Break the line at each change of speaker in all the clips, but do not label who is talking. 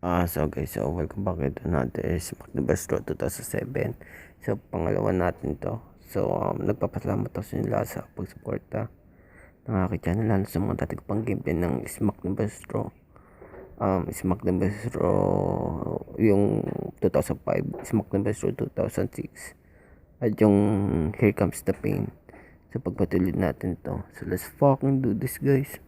So welcome back to another SmackDown 2007. So pangalawa natin to. So nagpapasalamat ako sa inyo lahat sa pagsuporta ng aking channel, lalo sa mga dati ko pang gameplay ng SmackDown SmackDown yung 2005, SmackDown 2006, at yung Here Comes the Pain. So pagpatuloy natin to. So let's fucking do this, guys.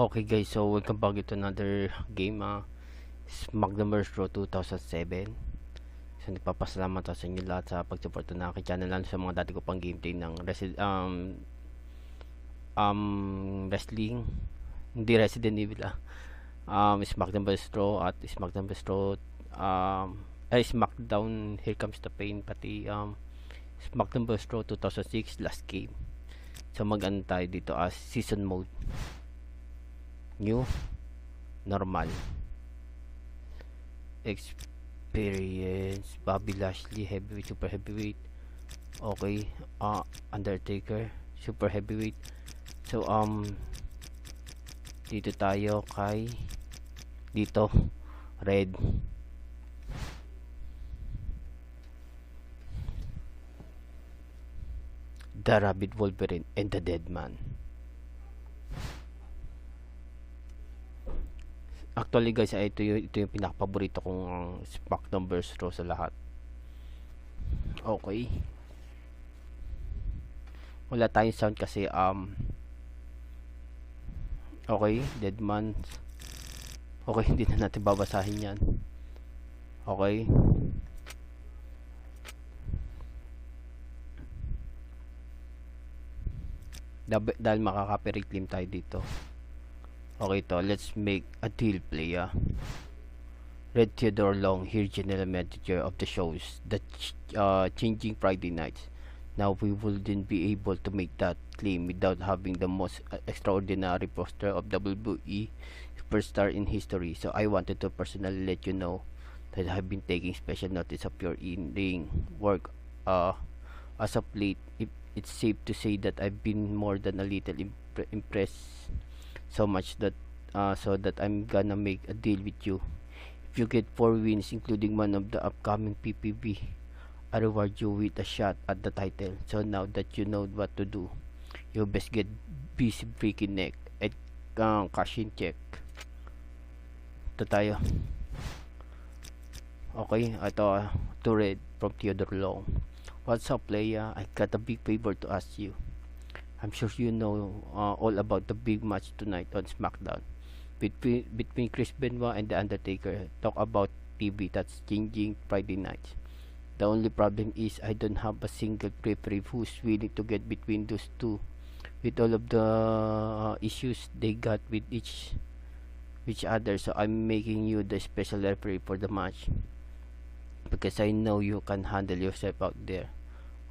Okay guys, so welcome back to another game, SmackDown 2007. So nagpapasalamat ako sa inyo lahat sa pagsuporta na aking channel, lalo sa mga dati ko pang gameplay ng wrestling, hindi Resident Evil, SmackDown at SmackDown SmackDown Here Comes the Pain, pati SmackDown 2006 last game. So mag-ano tayo dito as season mode, new, normal, experience, Bobby Lashley, heavyweight, super heavyweight. Okay, Undertaker, super heavyweight. So dito tayo kay dito red. The Rabid, Wolverine, and the Dead Man. Actually guys, ito yung pinakapaborito kong SmackDown vs Raw sa lahat. Okay, wala tayong sound kasi okay, Dead Man. Okay, hindi na natin babasahin yan. Okay, dahil makaka-copyright claim tayo dito. Okay to, let's make a deal, playa. Red Theodore Long here, general manager of the shows that changing Friday nights. Now we wouldn't be able to make that claim without having the most extraordinary poster of WWE superstar in history. So I wanted to personally let you know that I've been taking special notice of your in-ring work as of late. It's safe to say that I've been more than a little impressed, so much that so that I'm gonna make a deal with you. If you get 4 wins, including one of the upcoming PPV, I reward you with a shot at the title. So now that you know what to do, you best get busy breaking neck at cash-in check. Ito tayo. Okay, ito to red from Theodore Long. What's up, playa? I got a big favor to ask you. I'm sure you know all about the big match tonight on SmackDown between Chris Benoit and the Undertaker. Talk about TV that's changing Friday nights. The only problem is I don't have a single referee who's willing to get between those two, with all of the issues they got with each other. So I'm making you the special referee for the match, because I know you can handle yourself out there.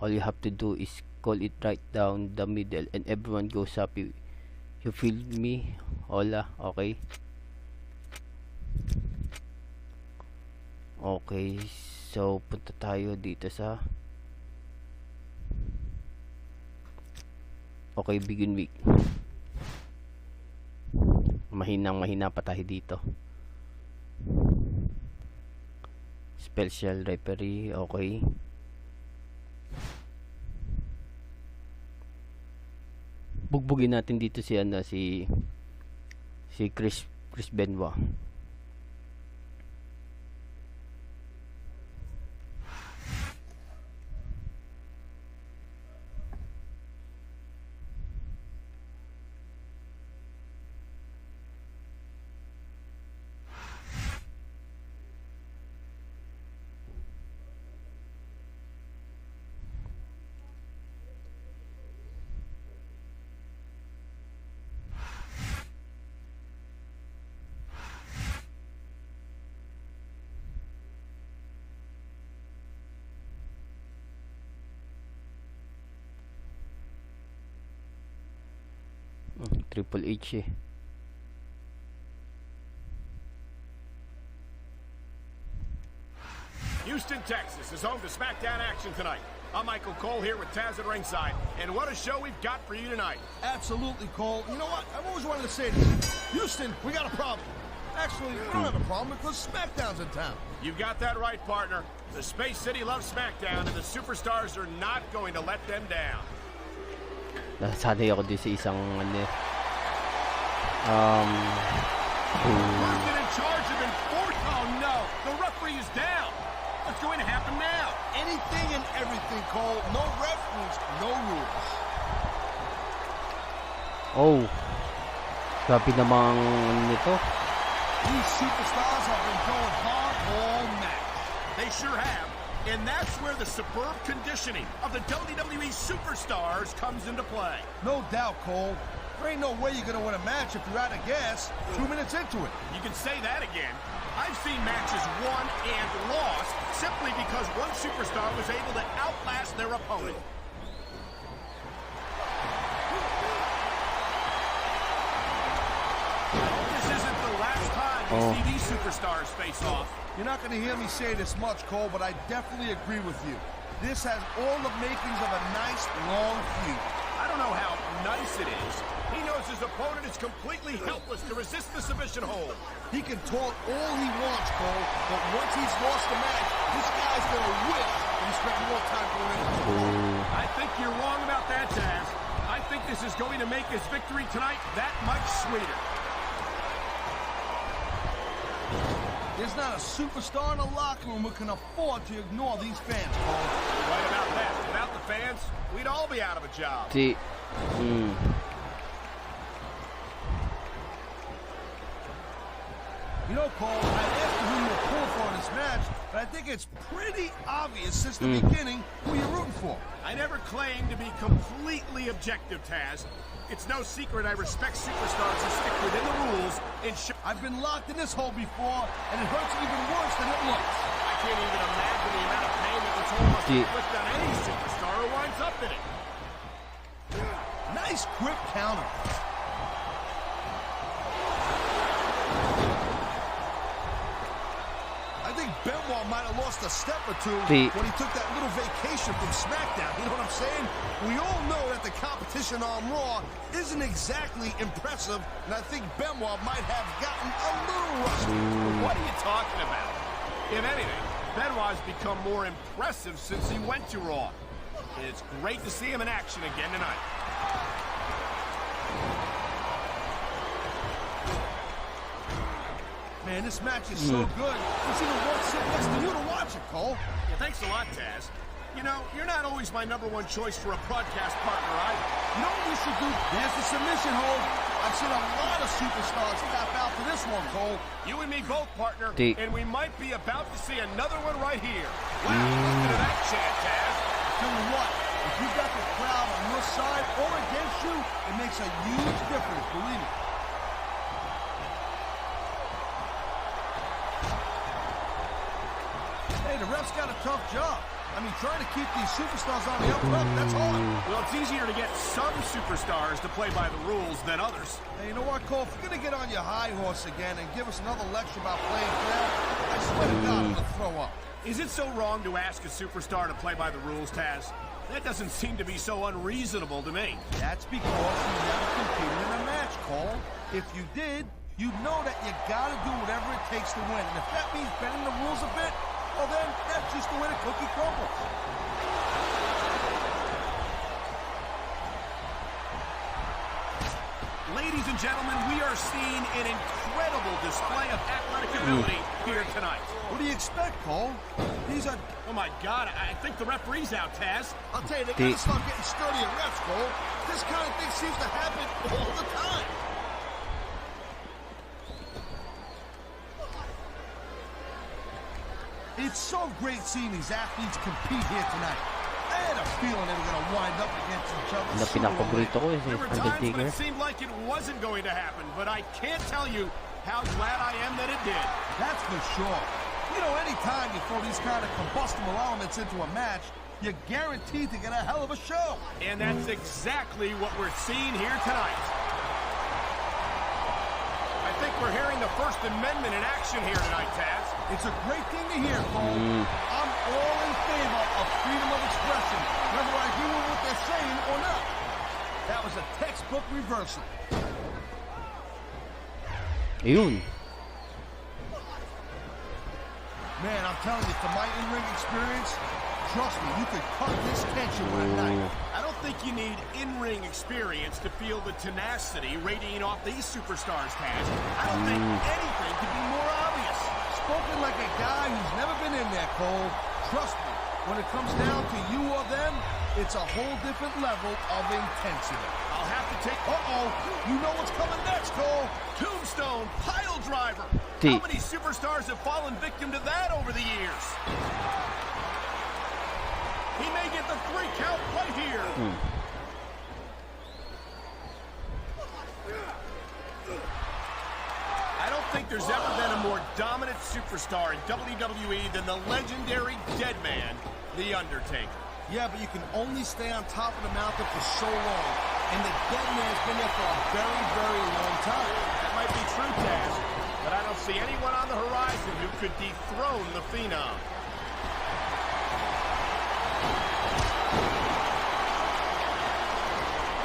All you have to do is call it right down the middle and everyone goes up. You feel me? Hola, okay? Okay, so punta tayo dito sa begin week. Mahina pa tayo dito. Special referee, okay. Bugbugin natin dito si Chris Benoit. Triple H eh.
Houston, Texas is home to SmackDown action tonight. I'm Michael Cole here with Taz at ringside, and what a show we've got for you tonight.
Absolutely, Cole. You know what? I've always wanted to say this. Houston, we got a problem. Actually, we don't have a problem because SmackDown's in town.
You've got that right, partner. The Space City loves SmackDown, and the superstars are not going to let them down.
Nasanay ako din sa isang ano.
Person in charge of enforcement. Oh no, the referee is down. What's going to happen now?
Anything and everything, Cole. No ref means no rules.
Oh. Grabe namang nito.
These superstars have been going hard all match.
They sure have. And that's where the superb conditioning of the WWE superstars comes into play.
No doubt, Cole. There ain't no way you're going to win a match if you're out of gas 2 minutes into it.
You can say that again. I've seen matches won and lost simply because one superstar was able to outlast their opponent. This isn't the last time we see these superstars face off.
You're not going to hear me say this much, Cole, but I definitely agree with you. This has all the makings of a nice, long feud.
I don't know how nice it is. He knows his opponent is completely helpless to resist the submission hold.
He can talk all he wants, Cole, but once he's lost the match, this guy's going to wish he spent more time going into it.
I think you're wrong about that, Taz. I think this is going to make his victory tonight that much sweeter.
There's not a superstar in the locker room who can afford to ignore these fans, Cole.
Right about that. Without the fans, we'd all be out of a job.
Si
You know, Cole, I asked you who you were pulling for in this match, but I think it's pretty obvious since the beginning who you're rooting for.
I never claimed to be completely objective, Taz. It's no secret I respect superstars who stick within the rules and
I've been locked in this hole before, and it hurts even worse than it looks.
I can't even imagine the amount of pain that this hole must inflict on any superstar who winds up in it.
Nice quick counter. I think Benoit might have lost a step or two when he took that little vacation from SmackDown. You know what I'm saying? We all know that the competition on Raw isn't exactly impressive, and I think Benoit might have gotten a little rusty.
What are you talking about? If anything, Benoit's become more impressive since he went to Raw. And it's great to see him in action again tonight.
Man, this match is so good. It's even worth sitting next to you to watch it, Cole.
Yeah, thanks a lot, Taz. You know, you're not always my #1 choice for a broadcast partner either.
You know what you should do? There's the submission hold. I've seen a lot of superstars tap out for this one, Cole.
You and me both, partner. And we might be about to see another one right here. Wow, listen to that chant, Taz.
Tell you what, if you've got the crowd on your side or against you, it makes a huge difference, believe me. Hey, the ref's got a tough job. I mean, trying to keep these superstars on the up front, that's hard.
Well, it's easier to get some superstars to play by the rules than others.
Hey, you know what, Cole? If you're going to get on your high horse again and give us another lecture about playing fair, I swear to God, I'm going to throw up.
Is it so wrong to ask a superstar to play by the rules, Taz? That doesn't seem to be so unreasonable to me.
That's because you never competed in a match, Cole. If you did, you'd know that you got to do whatever it takes to win. And if that means bending the rules a bit, well then, that's just the way the cookie crumbles.
Ladies and gentlemen, we are seeing an incredible display of athletic ability here tonight.
What do you expect, Cole? These are...
Oh my God, I think the referee's out, Taz.
I'll tell you, they gotta start getting sturdy at refs, Cole. This kind of thing seems to happen all the time. It's so great seeing these athletes compete here tonight. I had a feeling they were going to wind up against each other.
There were times when it seemed like it wasn't going to happen, but I can't tell you how glad I am that it did.
That's for sure. You know, anytime you throw these kind of combustible elements into a match, you're guaranteed to get a hell of a show.
And that's exactly what we're seeing here tonight. I think we're hearing the First Amendment in action here tonight, Taz.
It's a great thing to hear, Cole. I'm all in favor of freedom of expression, whether I agree with what they're saying or not. That was a textbook reversal.
Ayun.
Man, I'm telling you, from my in-ring experience, trust me, you could cut this tension with a knife.
I don't think you need in-ring experience to feel the tenacity radiating off these superstars, Taz. I don't think anything could be more obvious.
Spoken like a guy who's never been in there, Cole. Trust me, when it comes down to you or them, it's a whole different level of intensity.
I'll have to take...
Uh-oh, you know what's coming next, Cole.
Tombstone pile driver.
Deep.
How many superstars have fallen victim to that over the years? He may get the 3 count right here. I don't think there's ever been a more dominant superstar in WWE than the legendary Dead Man, The Undertaker.
Yeah, but you can only stay on top of the mountain for so long. And the Dead Man's been there for a very, very long time.
That might be true, Taz, but I don't see anyone on the horizon who could dethrone the Phenom.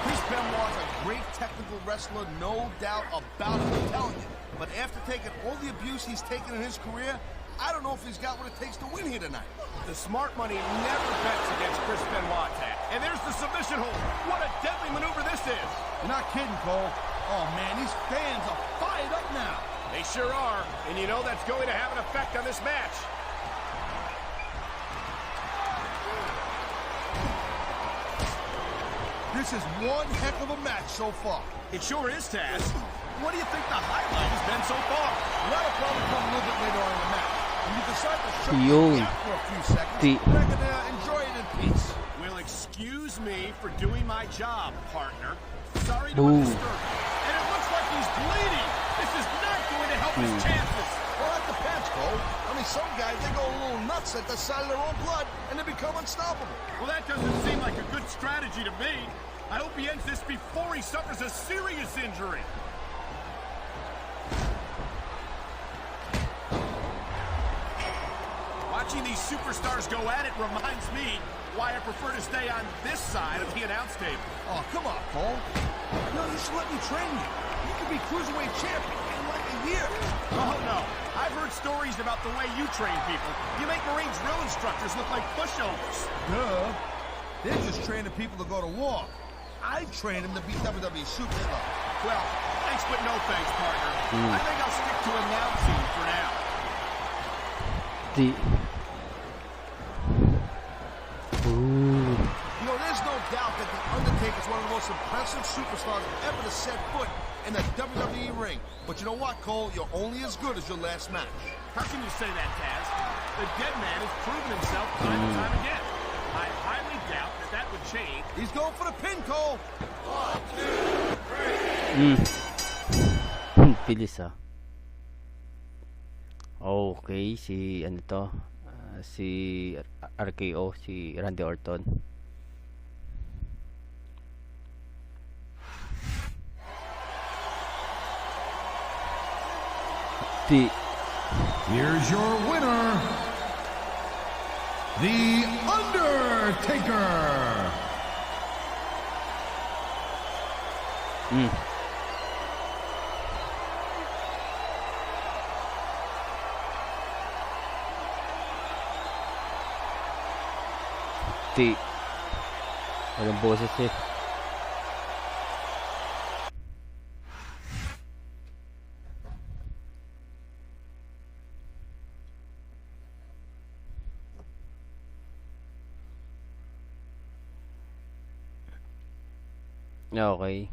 Chris Benoit's a great technical wrestler, no doubt about it, I'm telling you. But after taking all the abuse he's taken in his career, I don't know if he's got what it takes to win here tonight.
The smart money never bets against Chris Benoit, Taz. And there's the submission hold. What a deadly maneuver this is.
You're not kidding, Cole. Oh, man, these fans are fired up now.
They sure are, and you know that's going to have an effect on this match.
This is one heck of a match so far.
It sure is, Taz. What do you think the highlight has been so far?
That'll probably come a little bit later on in the match. When you decide to shut
Yun.
the gap for a few seconds, we're gonna enjoy it in peace.
Well, excuse me for doing my job, partner. Sorry to
Ooh.
disturb you. And it looks like he's bleeding. This is not going to help his chances.
Well, that depends, Cole. I mean, some guys, they go a little nuts at the sight of their own blood, and they become unstoppable.
Well, that doesn't seem like a good strategy to me. I hope he ends this before he suffers a serious injury. Watching these superstars go at it reminds me why I prefer to stay on this side of the announce table.
Oh, come on, Cole. No, you should let me train you. You could be Cruiserweight champion in like a year.
Oh, no. I've heard stories about the way you train people. You make Marine drill instructors look like pushovers.
Duh. They're just training people to go to war. I train them to be WWE superstars.
Well, thanks but no thanks, partner. I think I'll stick to announcing for now.
You know, there's no doubt that The Undertaker's one of the most impressive superstars ever to set foot in the WWE ring. But you know what, Cole? You're only as good as your last match.
How can you say that, Taz? The Dead Man has proven himself time and time again. I highly doubt that would change.
He's going for the pin, Cole.
1, 2, 3. Bilis ah. Okay, si ano to? Si RKO, si Randy Orton.
Here's your winner, The Undertaker.
Walang boses eh. Okay.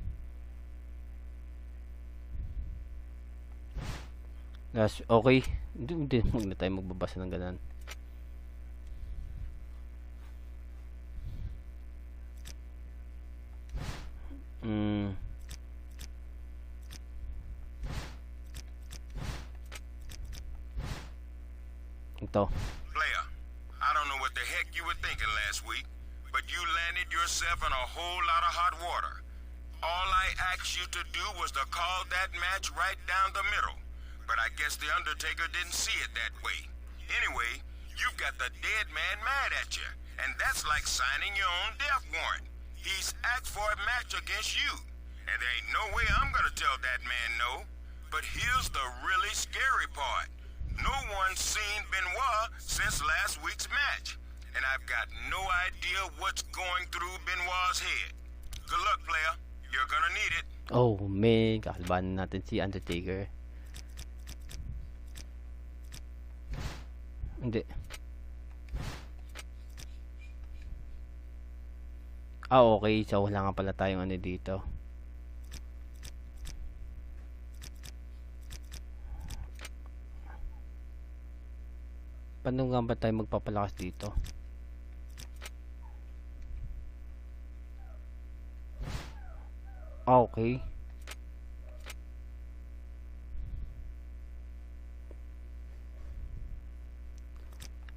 Okay. Hindi, huwag na tayo magbabasa ng ganun. Ito.
Player, I don't know what the heck you were thinking last week, but you landed yourself in a whole lot of hot water. All I asked you to do was to call that match right down the middle. but I guess the Undertaker didn't see it that way. Anyway, you've got the dead man mad at you, and that's like signing your own death warrant. He's asked for a match against you, and there ain't no way I'm gonna tell that man no. But here's the really scary part. No one's seen Benoit since last week's match, and I've got no idea what's going through Benoit's head. Good luck, player. You're gonna need it.
Oh man, kakalabanan natin si Undertaker. Hindi. Okay. So, wala nga pala tayong ano dito. Paano nga ba tayo magpapalakas dito? Okay.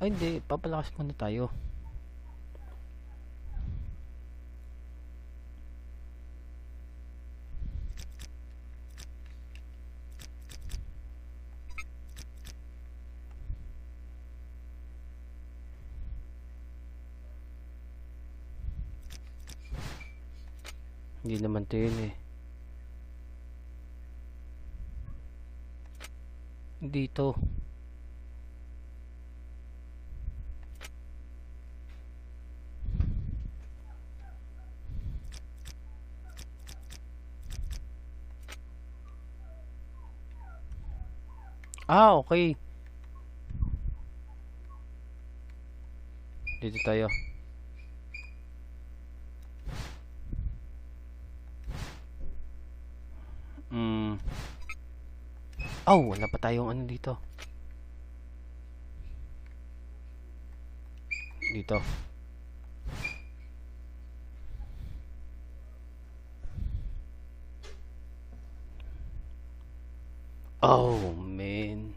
Ay, hindi. Papalakas muna tayo. Hindi naman ito yun eh. Dito. Okay. Dito tayo. Oh, wala pa tayong ano dito. Dito. Oh, man.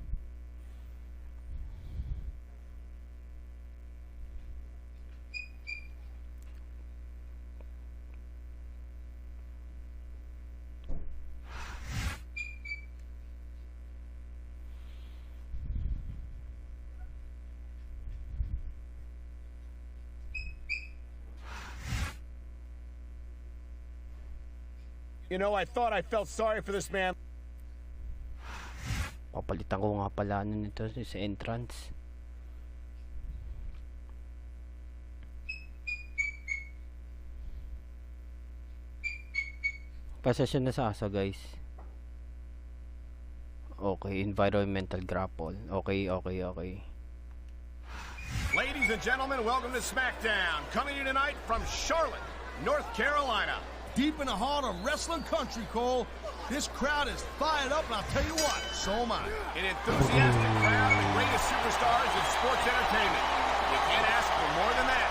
You know, I thought I felt sorry for this man.
Papalitan ko nga pala ano nito sa entrance. Pasasya na sa asa, guys. Okay, environmental grapple. Okay.
Ladies and gentlemen, welcome to SmackDown. Coming to you tonight from Charlotte, North Carolina.
Deep in the heart of wrestling country, Cole. This crowd is fired up, and I'll tell you what, so am I.
An enthusiastic crowd, the greatest superstars in sports entertainment. You can't ask for more than that.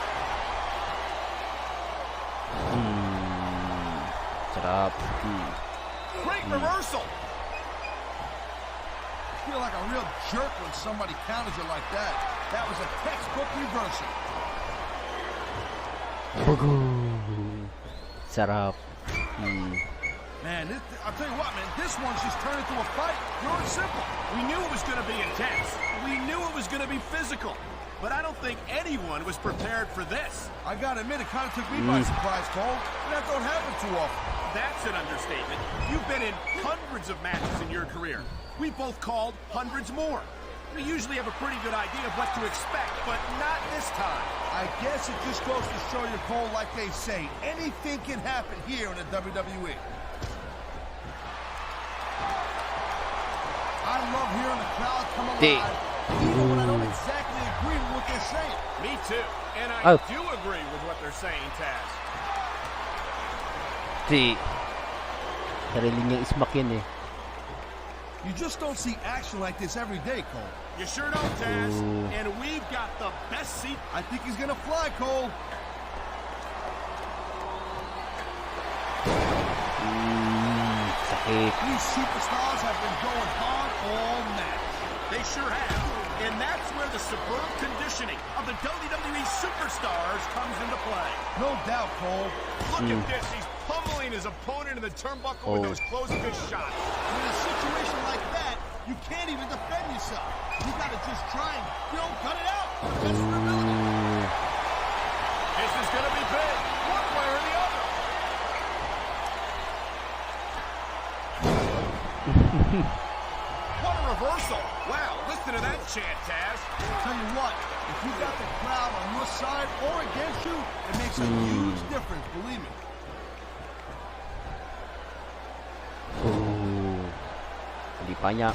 Sarap.
Great reversal.
I feel like a real jerk when somebody counters you like that. That was a textbook reversal.
Sarap.
Man, I'll tell you what, man, this one's just turned into a fight. Pure and simple.
We knew it was going to be intense. We knew it was going to be physical. But I don't think anyone was prepared for this.
I gotta admit, it kind of took me by surprise, Cole. That don't happen too often.
That's an understatement. You've been in hundreds of matches in your career. We both called hundreds more. We usually have a pretty good idea of what to expect, but not this time.
I guess it just goes to show you, Cole, like they say, anything can happen here in the WWE. I love hearing the crowd come alive, even when I don't exactly agree with what they're saying.
Me too. And I do agree with what they're saying, Taz.
Sarili niyang ismak yun eh.
You just don't see action like this every day, Cole.
You sure don't, Taz. And we've got the best seat.
I think he's gonna fly, Cole.
Sakit.
These superstars have been going hard all match.
They sure have. And that's where the superb conditioning of the WWE superstars comes into play.
No doubt, Cole.
Look at this. He's pummeling his opponent in the turnbuckle with those closing good shots.
In a situation like that, You can't even defend yourself. You gotta just try and, cut it out. Best of your ability.
This is gonna be big, one way or the other. What a reversal. Wow, listen to that chant, Taz.
Tell you what, if you got the crowd on your side or against you, it makes a huge difference, believe me.
Hindi pa niya.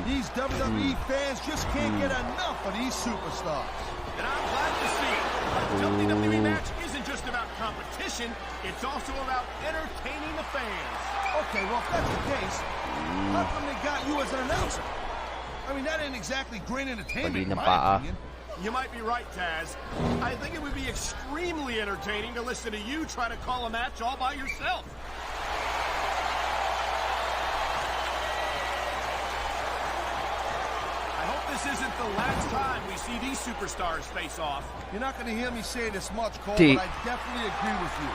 These WWE fans just can't get enough of these superstars.
And I'm glad to see it. A WWE match isn't just about competition, it's also about entertaining the fans.
Okay, well, if that's the case, how come they got you as an announcer? I mean, that ain't exactly great entertainment, in my opinion.
You might be right, Taz. I think it would be extremely entertaining to listen to you try to call a match all by yourself. I hope this isn't the last time we see these superstars face off.
You're not going to hear me say this much, Cole, but I definitely agree with you.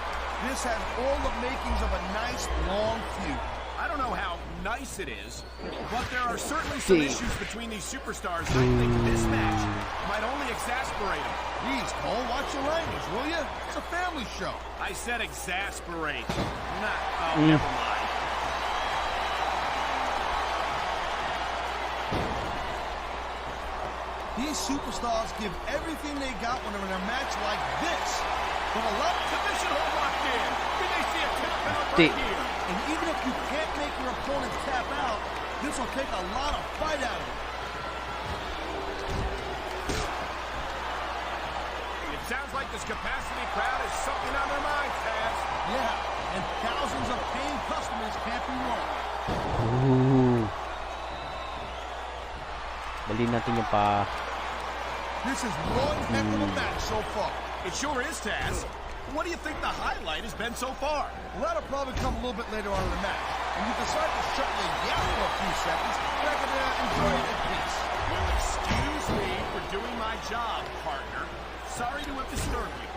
This has all the makings of a nice, long feud.
I don't know how nice it is, but there are certainly some issues between these superstars. I think this match might only exasperate them.
Please, Cole, watch your language, will you? It's a family show.
I said exasperate, not, never mind.
These superstars give everything they got when they're in a match like this. But a lot of
position hold locked in. Did they see a tap out right here?
And even if you can't make your opponent tap out, this will take a lot of fight out of it.
It sounds like this capacity crowd is something on their minds, Taz.
Yeah, and thousands of paying customers can't be wrong.
Dali natin yung pa.
This is one heck of a match so far.
It sure is, Taz. What do you think the highlight has been so far?
Well, that'll probably come a little bit later on in the match. When you decide to shut your yap for a few seconds, I can enjoy it in peace.
Well, excuse me for doing my job, partner. Sorry to have disturbed you.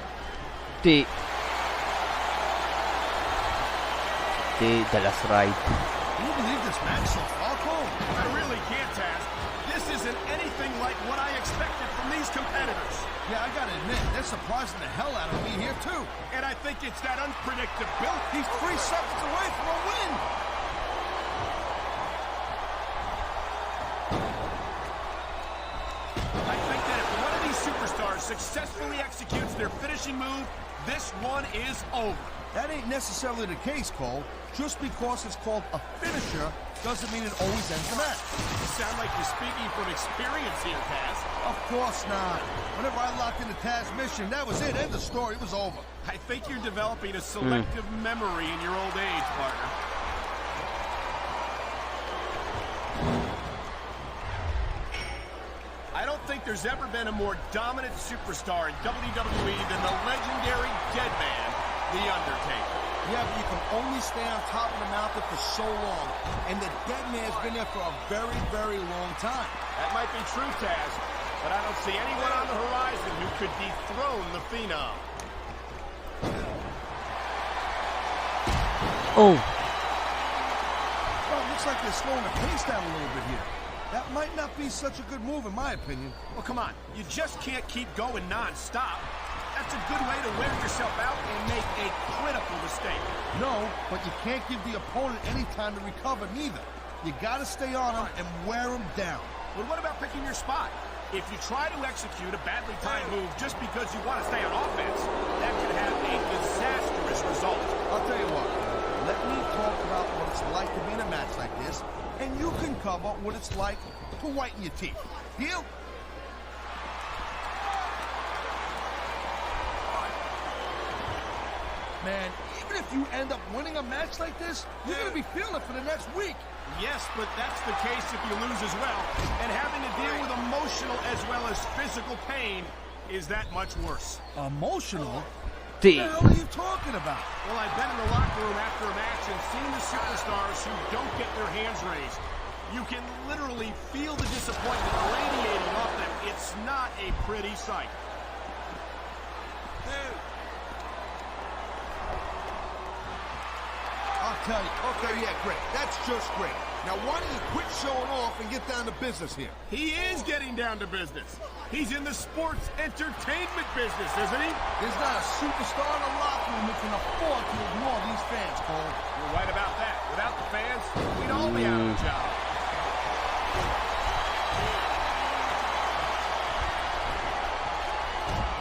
That's right.
Can you believe this match so far, Cole?
I really can't, Taz. This isn't anything like what I expected from these competitors.
Yeah, I gotta admit, they're surprising the hell out of me here, too.
And I think it's that unpredictability.
He's 3 seconds away from a win.
I think that if one of these superstars successfully executes their finishing move, this one is over.
That ain't necessarily the case, Cole. Just because it's called a finisher doesn't mean it always ends the match.
You sound like you're speaking from experience here, Taz.
Of course not. Whenever I locked into Taz's mission, that was it. End of story. It was over.
I think you're developing a selective memory in your old age, partner. I don't think there's ever been a more dominant superstar in WWE than the legendary Dead Man, The Undertaker.
Yeah, but you can only stay on top of the mountain for so long. And the Dead Man's been there for a very, very long time.
That might be true, Taz, but I don't see anyone on the horizon who could dethrone the Phenom.
Oh.
Well, it looks like they're slowing the pace down a little bit here. That might not be such a good move, in my opinion.
Well, come on. You just can't keep going non-stop. That's a good way to wear yourself out and make a critical mistake.
No, but you can't give the opponent any time to recover, neither. You gotta stay on him and wear him down.
But what about picking your spot? If you try to execute a badly timed move just because you want to stay on offense, that could have a disastrous result.
I'll tell you what, let me talk about what it's like to be in a match like this, and you can cover what it's like to whiten your teeth. Deal? Man, even if you end up winning a match like this, you're going to be feeling it for the next week.
Yes, but that's the case if you lose as well. And having to deal with emotional as well as physical pain is that much worse.
Emotional? What the hell are you talking about?
Well, I've been in the locker room after a match and seen the superstars who don't get their hands raised. You can literally feel the disappointment radiating off them. It's not a pretty sight.
I'll tell you. Okay, yeah, great. That's just great. Now, why don't you quit showing off and get down to business here?
He is getting down to business. He's in the sports entertainment business, isn't he?
There's not a superstar in the locker room that can afford to ignore these fans, Cole.
You're right about that. Without the fans, we'd all be out of a job.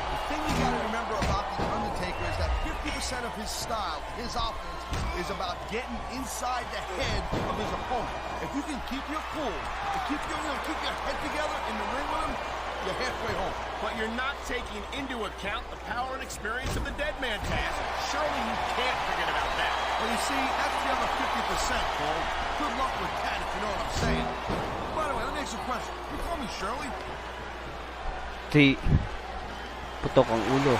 The thing you got to remember about The Undertaker is that 50% of his style, his offense, is about getting inside the head of his opponent. If you can keep your cool, and keep your head together in the ring with him, you're halfway home.
But you're not taking into account the power and experience of the dead man task. Surely you can't forget about that.
Well, you see, that's the other 50%, Cole. Good luck with that, if you know what I'm saying. By the way, let me ask you a question. You call me Shirley?
Putok ang ulo.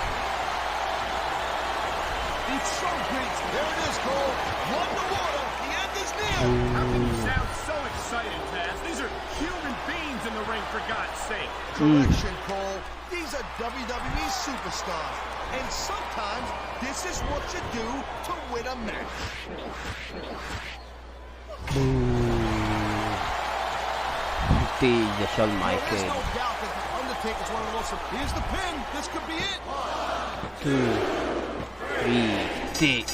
It's so great. There it is, Cole. One to water. The end is near.
How can you sound so excited, Taz? These are human beings in the ring, for God's sake.
Correction, Cole. These are WWE superstars. And sometimes this is what you do to win a match.
The Shawn
There's
Michael.
no doubt that The Undertaker's one of the most... Here's the pin. This could be it.
2, 3,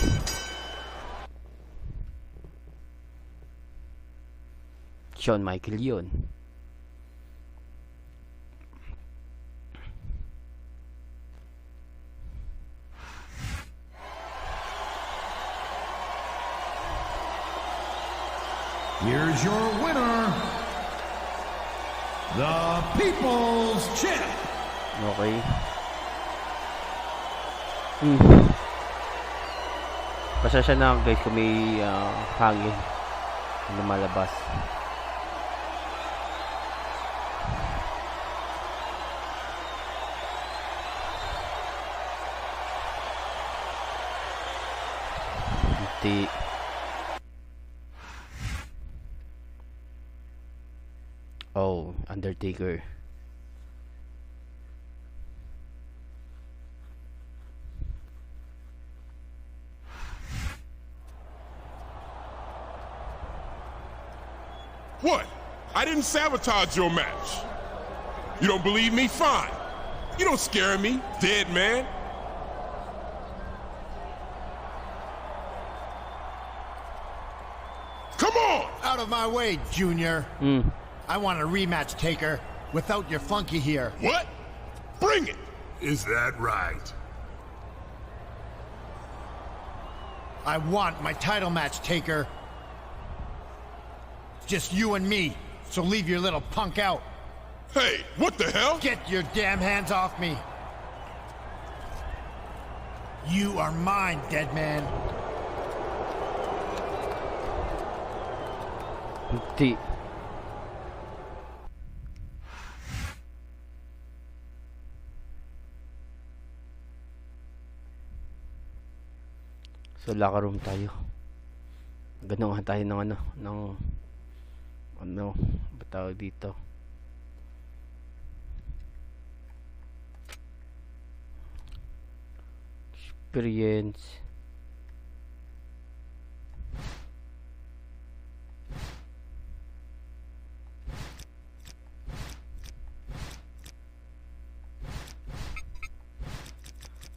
Shawn Michael yun.
Here's your winner, the People's Champ.
Okay. Pasensya na guys kung may hangin na lumalabas. Hindi. Oh, Undertaker.
What? I didn't sabotage your match. You don't believe me? Fine. You don't scare me, dead man. Come on!
Out of my way, Junior. I want a rematch, Taker, without your flunky here.
What? Bring it!
Is that right?
I want my title match, Taker. Just you and me, so leave your little punk out.
Hey, what the hell?
Get your damn hands off me. You are mine, dead man.
Hindi. So locker room tayo. Ganahan tayo ng ba tawag dito? Experience.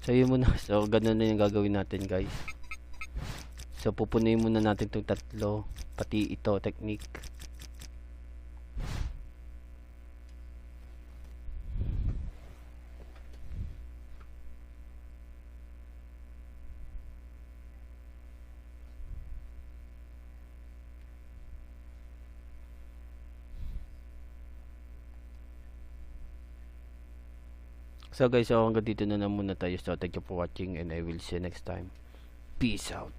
So yun muna. So ganun na yung gagawin natin, guys. So pupunuin muna natin itong tatlo, pati ito technique. So guys, so hanggang dito na muna tayo. So thank you for watching and I will see you next time. Peace out.